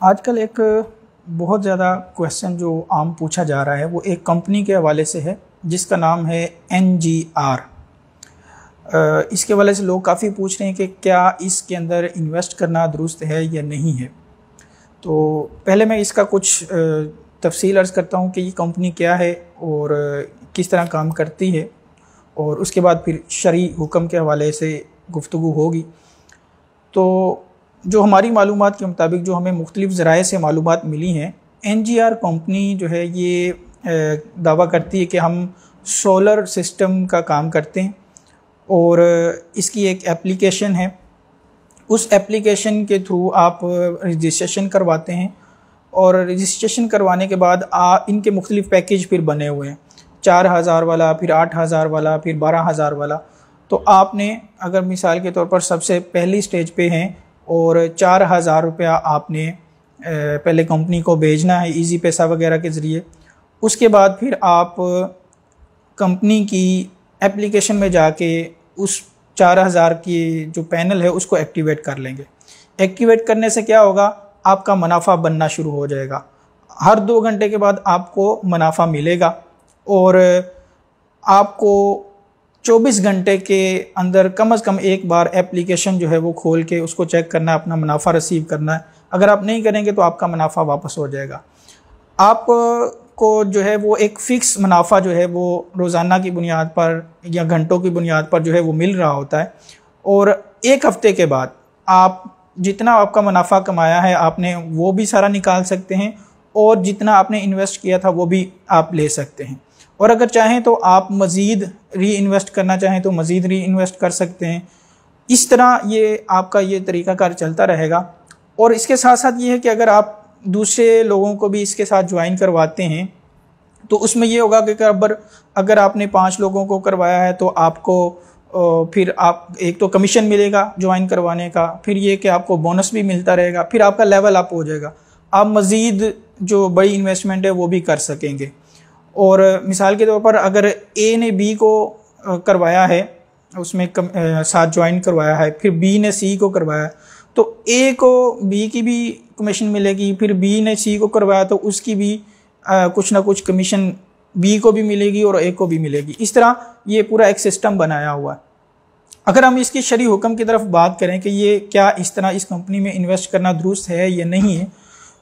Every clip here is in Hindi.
आजकल एक बहुत ज़्यादा क्वेश्चन जो आम पूछा जा रहा है वो एक कंपनी के हवाले से है जिसका नाम है NGR। इसके हवाले से लोग काफ़ी पूछ रहे हैं कि क्या इसके अंदर इन्वेस्ट करना दुरुस्त है या नहीं है। तो पहले मैं इसका कुछ तफसील अर्ज़ करता हूँ कि ये कंपनी क्या है और किस तरह काम करती है, और उसके बाद फिर शरई हुक्म के हवाले से गुफ्तगू होगी। तो जो हमारी मालूमात के मुताबिक जो हमें मुख्तलिफ़ ज़राए से मालूमात मिली हैं, NGR कंपनी जो है ये दावा करती है कि हम सोलर सिस्टम का काम करते हैं और इसकी एक एप्लीकेशन है। उस एप्लीकेशन के थ्रू आप रजिस्ट्रेशन करवाते हैं और रजिस्ट्रेशन करवाने के बाद इनके मुख्तलिफ़ पैकेज फिर बने हुए हैं, 4000 वाला, फिर 8000 वाला, फिर 12000 वाला। तो आपने अगर मिसाल के तौर पर सबसे पहली स्टेज पे हैं और 4000 रुपया आपने पहले कंपनी को भेजना है ईजी पैसा वगैरह के ज़रिए। उसके बाद फिर आप कंपनी की एप्लीकेशन में जाके उस 4000 की जो पैनल है उसको एक्टिवेट कर लेंगे। एक्टिवेट करने से क्या होगा, आपका मुनाफा बनना शुरू हो जाएगा। हर 2 घंटे के बाद आपको मुनाफा मिलेगा और आपको 24 घंटे के अंदर कम से कम एक बार एप्लीकेशन जो है वो खोल के उसको चेक करना है, अपना मुनाफा रिसीव करना है। अगर आप नहीं करेंगे तो आपका मुनाफा वापस हो जाएगा। आपको जो है वो एक फ़िक्स मुनाफा जो है वो रोज़ाना की बुनियाद पर या घंटों की बुनियाद पर जो है वो मिल रहा होता है, और 1 हफ़्ते के बाद आप जितना आपका मुनाफा कमाया है आपने वो भी सारा निकाल सकते हैं, और जितना आपने इन्वेस्ट किया था वो भी आप ले सकते हैं। और अगर चाहें तो आप मज़ीद री इन्वेस्ट करना चाहें तो मज़ीद री इन्वेस्ट कर सकते हैं। इस तरह ये आपका ये तरीक़ाकार चलता रहेगा। और इसके साथ साथ ये है कि अगर आप दूसरे लोगों को भी इसके साथ ज्वाइन करवाते हैं तो उसमें ये होगा कि अगर आपने 5 लोगों को करवाया है तो आपको फिर आप एक तो कमीशन मिलेगा ज्वाइन करवाने का, फिर ये कि आपको बोनस भी मिलता रहेगा, फिर आपका लेवल अप हो जाएगा। आप मज़ीद जो बड़ी इन्वेस्टमेंट है वो भी कर सकेंगे। और मिसाल के तौर पर अगर A ने B को करवाया है, उसमें साथ ज्वाइन करवाया है, फिर B ने C को करवाया, तो A को B की भी कमीशन मिलेगी, फिर B ने C को करवाया तो उसकी भी कुछ ना कुछ कमीशन B को भी मिलेगी और A को भी मिलेगी। इस तरह ये पूरा एक सिस्टम बनाया हुआ है। अगर हम इसके शरई हुक्म की तरफ बात करें कि ये क्या इस तरह इस कंपनी में इन्वेस्ट करना दुरुस्त है या नहीं है,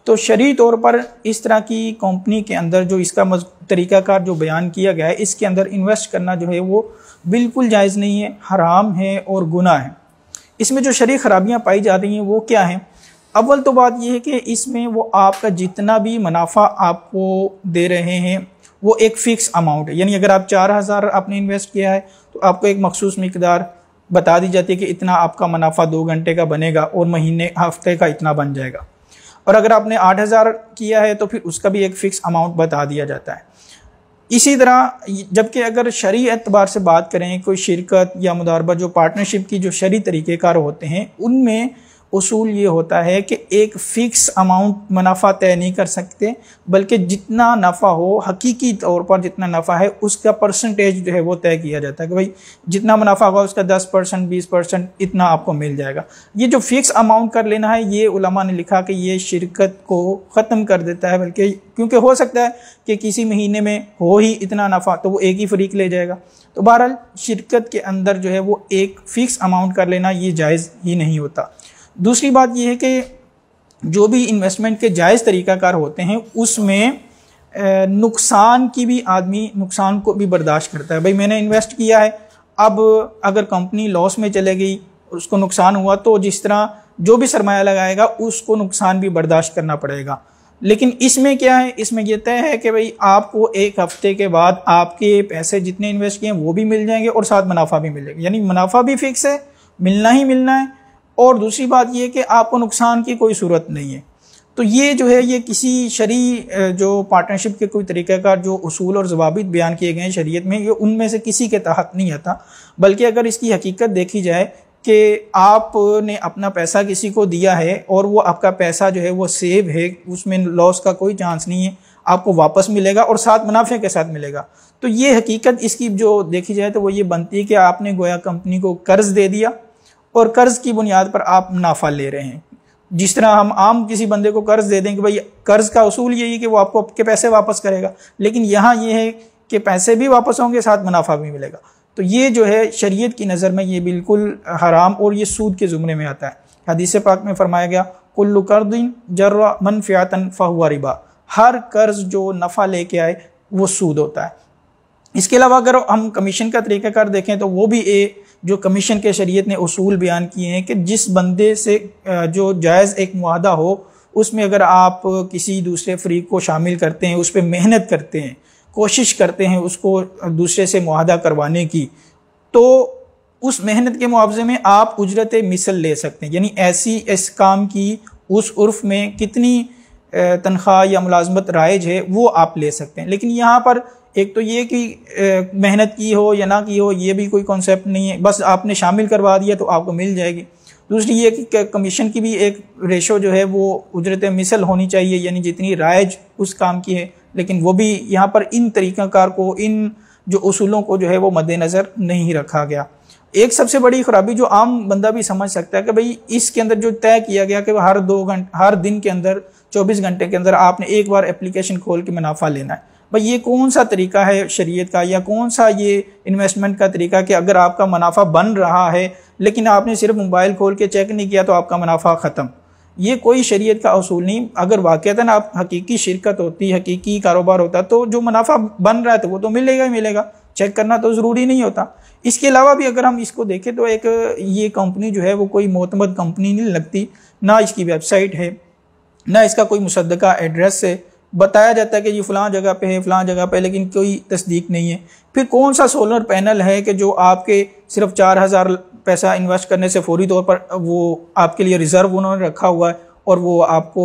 तो शरई तौर पर इस तरह की कंपनी के अंदर जो इसका तरीक़ाकार जो बयान किया गया है, इसके अंदर इन्वेस्ट करना जो है वो बिल्कुल जायज़ नहीं है, हराम है और गुनाह है। इसमें जो शरई खराबियाँ पाई जा रही हैं वो क्या हैं? अव्वल तो बात यह है कि इसमें वो आपका जितना भी मुनाफा आपको दे रहे हैं वो एक फ़िक्स अमाउंट है। यानी अगर आप 4000 आपने इन्वेस्ट किया है तो आपको एक मखसूस मिकदार बता दी जाती है कि इतना आपका मुनाफा 2 घंटे का बनेगा और महीने हफ्ते का इतना बन जाएगा। और अगर आपने 8000 किया है तो फिर उसका भी एक फ़िक्स अमाउंट बता दिया जाता है। इसी तरह जबकि अगर शरई एतबार से बात करें, कोई शिरकत या मुदारबा जो पार्टनरशिप की जो शरई तरीक़ेकार होते हैं उनमें उसूल ये होता है कि एक फ़िक्स अमाउंट मुनाफा तय नहीं कर सकते, बल्कि जितना नफ़ा हो हकीकी तौर पर जितना नफ़ा है उसका परसेंटेज जो है वो तय किया जाता है कि भाई जितना मुनाफा होगा उसका 10% 20% इतना आपको मिल जाएगा। ये जो फ़िक्स अमाउंट कर लेना है ये उलमा ने लिखा कि ये शिरकत को ख़त्म कर देता है, बल्कि क्योंकि हो सकता है कि किसी महीने में हो ही इतना नफ़ा तो वो एक ही फरीक ले जाएगा। तो बहरहाल शिरकत के अंदर जो है वो एक फ़िक्स अमाउंट कर लेना ये जायज़ ही नहीं होता। दूसरी बात यह है कि जो भी इन्वेस्टमेंट के जायज़ तरीक़ाकार होते हैं उसमें नुकसान की भी आदमी नुकसान को भी बर्दाश्त करता है। भाई मैंने इन्वेस्ट किया है, अब अगर कंपनी लॉस में चले गई, उसको नुकसान हुआ तो जिस तरह जो भी सरमाया लगाएगा उसको नुकसान भी बर्दाश्त करना पड़ेगा। लेकिन इसमें क्या है, इसमें यह तय है कि भाई आपको 1 हफ़्ते के बाद आपके पैसे जितने इन्वेस्ट किए वो भी मिल जाएंगे और साथ मुनाफा भी मिलेगा। यानी मुनाफा भी फिक्स है, मिलना ही मिलना है। और दूसरी बात ये कि आपको नुकसान की कोई सूरत नहीं है। तो ये जो है ये किसी शरई जो पार्टनरशिप के कोई तरीक़ाकार जो उसूल और ज़वाबित बयान किए गए हैं शरीयत में, ये उनमें से किसी के तहत नहीं आता। बल्कि अगर इसकी हकीकत देखी जाए कि आपने अपना पैसा किसी को दिया है और वो आपका पैसा जो है वो सेव है, उसमें लॉस का कोई चांस नहीं है, आपको वापस मिलेगा और साथ मुनाफे के साथ मिलेगा। तो ये हकीकत इसकी जो देखी जाए तो वो ये बनती है कि आपने गोया कंपनी को कर्ज़ दे दिया और कर्ज़ की बुनियाद पर आप मुनाफा ले रहे हैं। जिस तरह हम आम किसी बंदे को कर्ज दे दें कि भाई कर्ज का उसूल यही है कि वो आपको आपके पैसे वापस करेगा, लेकिन यहाँ ये है कि पैसे भी वापस होंगे, साथ मुनाफा भी मिलेगा। तो ये जो है शरीयत की नज़र में ये बिल्कुल हराम और ये सूद के ज़ुमरे में आता है। हदीस पाक में फरमाया गया, कुल्लु कर्दिन जर्रा मनफ़िअतन फ़हुवा रिबा, हर कर्ज जो नफ़ा लेके आए वो सूद होता है। इसके अलावा अगर हम कमीशन का तरीक़ाकार देखें तो वो भी जो कमीशन के शरीयत ने उसूल बयान किए हैं कि जिस बंदे से जो जायज़ एक मुआहदा हो, उसमें अगर आप किसी दूसरे फ़रीक को शामिल करते हैं, उस पर मेहनत करते हैं, कोशिश करते हैं उसको दूसरे से मुआहदा करवाने की, तो उस मेहनत के मुआवजे में आप उजरत मिसल ले सकते हैं। यानी ऐसी इस काम की उस उर्फ़ में कितनी तनख्वाह या मुलाजमत राइज है वो आप ले सकते हैं। लेकिन यहाँ पर एक तो ये कि मेहनत की हो या ना की हो ये भी कोई कॉन्सेप्ट नहीं है, बस आपने शामिल करवा दिया तो आपको मिल जाएगी। दूसरी ये कि कमीशन की भी एक रेशो जो है वो उजरत मिसल होनी चाहिए, यानी जितनी राइज उस काम की है, लेकिन वो भी यहाँ पर इन तरीक़ाकार को, इन जो उसूलों को जो है वो मद्देनज़र नहीं रखा गया। एक सबसे बड़ी खराबी जो आम बंदा भी समझ सकता है कि भाई इसके अंदर जो तय किया गया कि हर दिन के अंदर 24 घंटे के अंदर आपने एक बार एप्लीकेशन खोल के मुनाफा लेना है, भाई ये कौन सा तरीका है शरीयत का, या कौन सा ये इन्वेस्टमेंट का तरीका कि अगर आपका मुनाफा बन रहा है लेकिन आपने सिर्फ मोबाइल खोल के चेक नहीं किया तो आपका मुनाफा ख़त्म। ये कोई शरीयत का उसूल नहीं। अगर वाक़तन आप हकीकी शिरकत होती, हकीकी कारोबार होता, तो जो मुनाफा बन रहा है तो वो तो मिलेगा ही मिलेगा, चेक करना तो ज़रूरी नहीं होता। इसके अलावा भी अगर हम इसको देखें तो एक ये कंपनी जो है वो कोई मोतमद कंपनी नहीं लगती, ना इसकी वेबसाइट है, ना इसका कोई मुसद्दका एड्रेस है। बताया जाता है कि ये फ़लाँ जगह पे है, फ़लाँ जगह पे, लेकिन कोई तस्दीक नहीं है। फिर कौन सा सोलर पैनल है कि जो आपके सिर्फ 4000 पैसा इन्वेस्ट करने से फौरी तौर पर वो आपके लिए रिज़र्व उन्होंने रखा हुआ है और वो आपको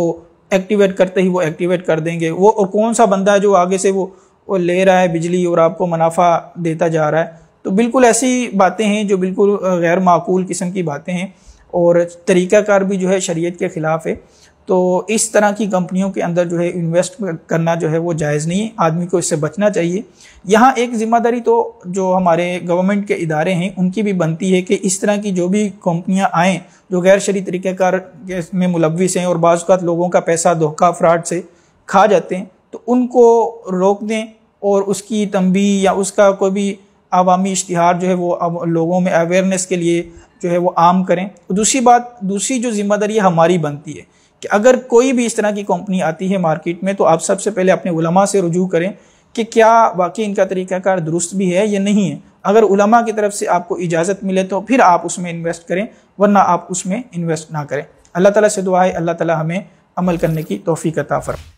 एक्टिवेट करते ही वो एक्टिवेट कर देंगे वो, और कौन सा बंदा है जो आगे से वो ले रहा है बिजली और आपको मुनाफा देता जा रहा है। तो बिल्कुल ऐसी बातें हैं जो बिल्कुल गैर माकूल किस्म की बातें हैं और तरीक़ाकार भी जो है शरीयत के ख़िलाफ़ है। तो इस तरह की कंपनियों के अंदर जो है इन्वेस्ट करना जो है वो जायज़ नहीं है, आदमी को इससे बचना चाहिए। यहाँ एक ज़िम्मेदारी तो जो हमारे गवर्नमेंट के इदारे हैं उनकी भी बनती है कि इस तरह की जो भी कंपनियाँ आएँ जो गैर शरई तरीक़ाकार में मुलव्विस हैं और बाज़ औक़ात लोगों का पैसा धोखा फ्रॉड से खा जाते हैं, तो उनको रोक दें और उसकी तंबीह या उसका कोई भी आवामी इश्तिहार जो है वो अब लोगों में अवेयरनेस के लिए जो है वो आम करें। दूसरी जो ज़िम्मेदारी हमारी बनती है कि अगर कोई भी इस तरह की कंपनी आती है मार्केट में तो आप सबसे पहले अपने उलमा से रुजू करें कि क्या वाकई इनका तरीक़ाकार दुरुस्त भी है या नहीं है। अगर उलमा की तरफ से आपको इजाज़त मिले तो फिर आप उसमें इन्वेस्ट करें, वरना आप उसमें इन्वेस्ट ना करें। अल्लाह ताला से दुआ है अल्लाह ताला हमें अमल करने की तौफीक अता फरमाए।